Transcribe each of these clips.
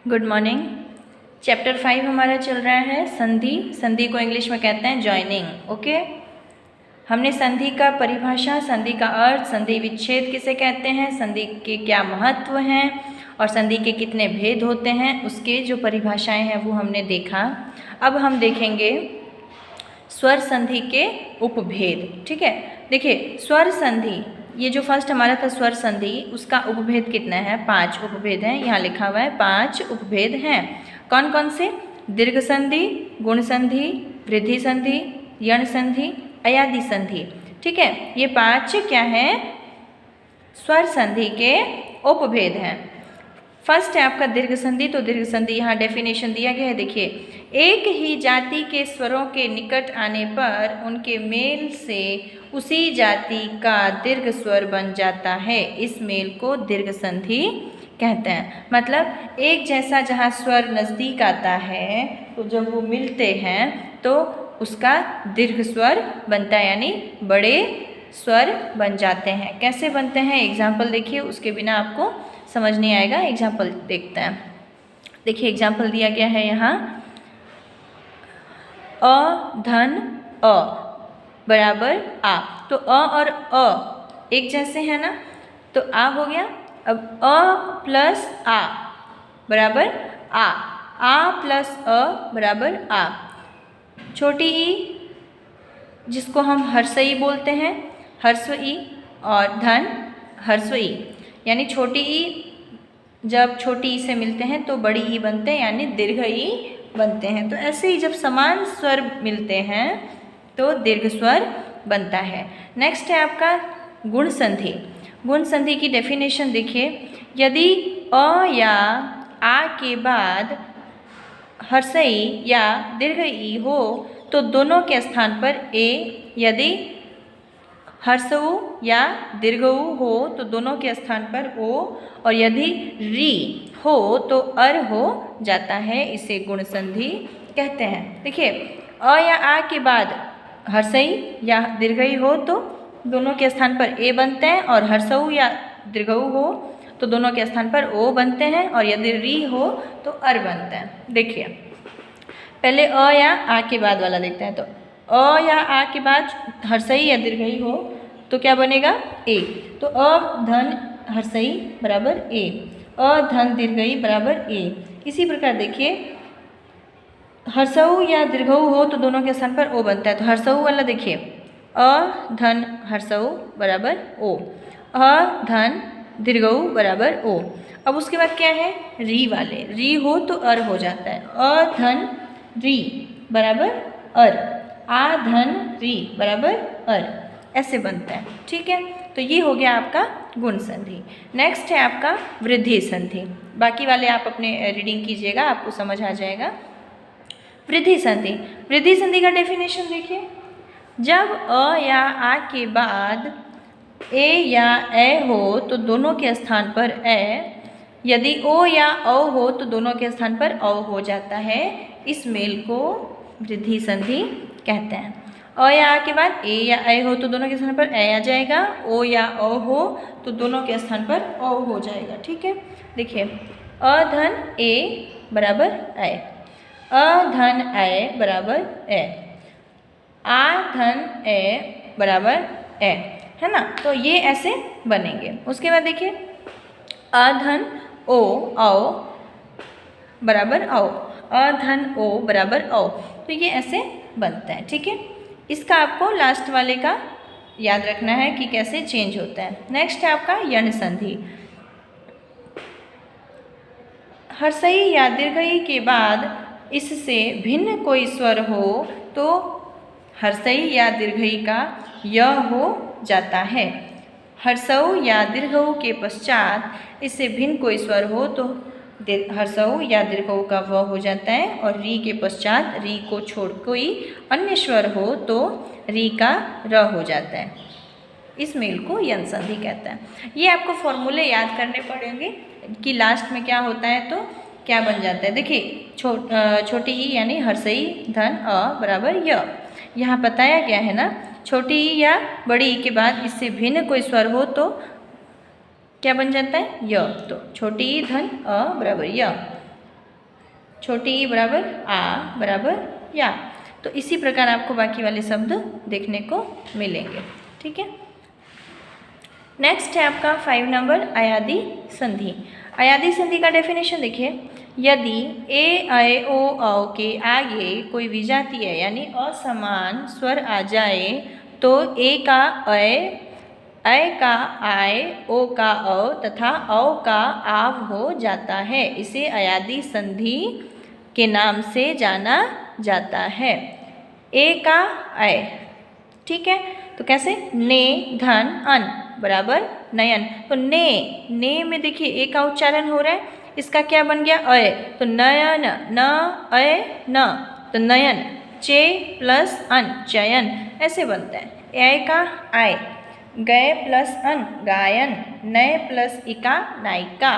Good morning. Chapter 5 हमारा चल रहा है संधि। संधि को इंग्लिश में कहते हैं जॉइनिंग। ओके, हमने संधि का परिभाषा, संधि का अर्थ, संधि विच्छेद किसे कहते हैं, संधि के क्या महत्व हैं और संधि के कितने भेद होते हैं, उसके जो परिभाषाएं हैं वो हमने देखा। अब हम देखेंगे स्वर संधि के उपभेद। ठीक है, देखिए स्वर संधि, ये जो फर्स्ट हमारा था स्वर संधि, उसका उपभेद कितना है? 5 उपभेद हैं। यहाँ लिखा हुआ है 5 उपभेद हैं। कौन कौन से? दीर्घ संधि, गुण संधि, वृद्धि संधि, यण संधि, अयादि संधि। ठीक है, ये 5 क्या हैं? स्वर संधि के उपभेद हैं। फर्स्ट है आपका दीर्घ संधि। तो दीर्घ संधि यहाँ डेफिनेशन दिया गया है, देखिए, एक ही जाति के स्वरों के निकट आने पर उनके मेल से उसी जाति का दीर्घ स्वर बन जाता है। इस मेल को दीर्घ संधि कहते हैं। मतलब एक जैसा जहाँ स्वर नज़दीक आता है तो जब वो मिलते हैं तो उसका दीर्घ स्वर बनता है, यानी बड़े स्वर बन जाते हैं। कैसे बनते हैं एग्जाम्पल देखिए, उसके बिना आपको समझ नहीं आएगा। एग्जाम्पल देखते हैं। देखिए एग्जाम्पल दिया गया है यहाँ, अ धन अ बराबर आ। तो अ और अ एक जैसे हैं ना, तो आ हो गया। अब अ प्लस आ बराबर आ प्लस अ बराबर आ। छोटी ई जिसको हम हर्षई बोलते हैं, हर्स्व ई, और धन हर्स्व ई, यानी छोटी ई जब छोटी ई से मिलते हैं तो बड़ी ई बनते हैं, यानी दीर्घ ई बनते हैं। तो ऐसे ही जब समान स्वर मिलते हैं तो दीर्घ स्वर बनता है। नेक्स्ट है आपका गुण संधि। गुण संधि की डेफिनेशन देखिए, यदि अ या आ के बाद हर्षई या दीर्घ ई हो तो दोनों के स्थान पर ए, यदि हर्षऊ या दीर्घऊ हो तो दोनों के स्थान पर ओ, और यदि री हो तो अर हो जाता है। इसे गुण संधि कहते हैं। देखिए अ या आ के बाद हर्षई या दीर्घई हो तो दोनों के स्थान पर ए बनते हैं, और हर्षऊ या दीर्घऊ हो तो दोनों के स्थान पर ओ बनते हैं, और यदि री हो तो अर बनते हैं। देखिए पहले अ या आ के बाद वाला देखते हैं। तो अ या आ के बाद हर्षई या दीर्घई हो तो क्या बनेगा? ए। तो अ धन हर्षई बराबर ए, अ धन दीर्घई बराबर ए। इसी प्रकार देखिए हर्षऊ या दीर्घऊ हो तो दोनों के स्थान पर ओ बनता है। तो हर्षऊ वाला देखिए, अ धन हर्षऊ बराबर ओ, अ धन दीर्घऊ बराबर ओ। अब उसके बाद क्या है? री वाले, री हो तो अर हो जाता है। अ धन री बराबर अर, आ धन री बराबर अर, ऐसे बनता है। ठीक है, तो ये हो गया आपका गुण संधि। नेक्स्ट है आपका वृद्धि संधि। बाकी वाले आप अपने रीडिंग कीजिएगा, आपको समझ आ जाएगा। वृद्धि संधि, वृद्धि संधि का डेफिनेशन देखिए, जब अ या आ के बाद ए या ए हो तो दोनों के स्थान पर ए, यदि ओ या औ हो तो दोनों के स्थान पर औ हो जाता है। इस मेल को वृद्धि संधि कहते हैं। अ या आ के बाद ए या ए हो तो दोनों के स्थान पर ए आ जाएगा, ओ या औ हो तो दोनों के स्थान पर औ हो जाएगा। ठीक है, देखिए अ धन ए बराबर ए, अ धन ए बराबर ए, आ धन ए बराबर ए, है ना। तो ये ऐसे बनेंगे। उसके बाद देखिए अ धन ओ औ बराबर औ, अ धन ओ बराबर औ, तो ये ऐसे बनता है। ठीक है, इसका आपको लास्ट वाले का याद रखना है कि कैसे चेंज होता है। नेक्स्ट है आपका यण संधि। हर्षई या दीर्घई के बाद इससे भिन्न कोई स्वर हो तो हर्षई या दीर्घई का य हो जाता है। हर्षऊ या दीर्घऊ के पश्चात इससे भिन्न कोई स्वर हो तो हर्षऊ या दीर्घऊ का व हो जाता है, और री के पश्चात री को छोड़ कोई अन्य स्वर हो तो री का र हो जाता है। इस मेल को यण संधि कहता है। ये आपको फॉर्मूले याद करने पड़ेंगे कि लास्ट में क्या होता है तो क्या बन जाता है। देखिए छोटी ई यानी हर्षई धन अ बराबर य, यहाँ बताया गया है ना। छोटी ई या बड़ी ई के बाद इससे भिन्न कोई स्वर हो तो क्या बन जाता है? य। तो छोटी ई धन अ बराबर य। छोटी ई बराबर आ बराबर या। तो इसी प्रकार आपको बाकी वाले शब्द देखने को मिलेंगे। ठीक है, नेक्स्ट है आपका 5 नंबर अयादी संधि। अयादी संधि का डेफिनेशन देखिए, यदि ए ऐ ओ औ के आगे कोई विजातीय यानी असमान स्वर आ जाए तो ए का ऐ का आय, ओ का औ तथा औ का आव हो जाता है। इसे अयादी संधि के नाम से जाना जाता है। ए का ऐ, ठीक है, तो कैसे, ने धन अन बराबर नयन। तो ने में देखिए ए का उच्चारण हो रहा है, इसका क्या बन गया अय, तो नयन, न अय न, तो नयन, चे प्लस अन चयन, ऐसे बनता है। ए का आय, गए प्लस अन गायन, नय प्लस इका नायिका,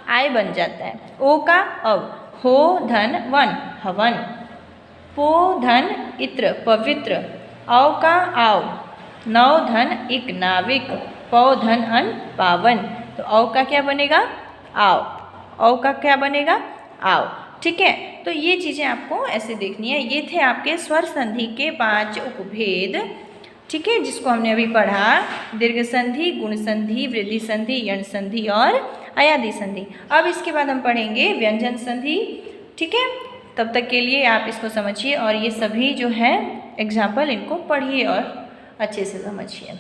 आय बन जाता है। ओ का अव, हो धन वन हवन, पो धन इत्र पवित्र, औ का आव, नौ धन इक नाविक, पौ धन अन पावन, तो औ का क्या बनेगा आव, औ का क्या बनेगा आव। ठीक है, तो ये चीज़ें आपको ऐसे देखनी है। ये थे आपके स्वर संधि के 5 उपभेद। ठीक है, जिसको हमने अभी पढ़ा, दीर्घ संधि, गुण संधि, वृद्धि संधि, यण संधि और अयादी संधि। अब इसके बाद हम पढ़ेंगे व्यंजन संधि। ठीक है, तब तक के लिए आप इसको समझिए और ये सभी जो है एग्जाम्पल इनको पढ़िए और अच्छे से समझिए।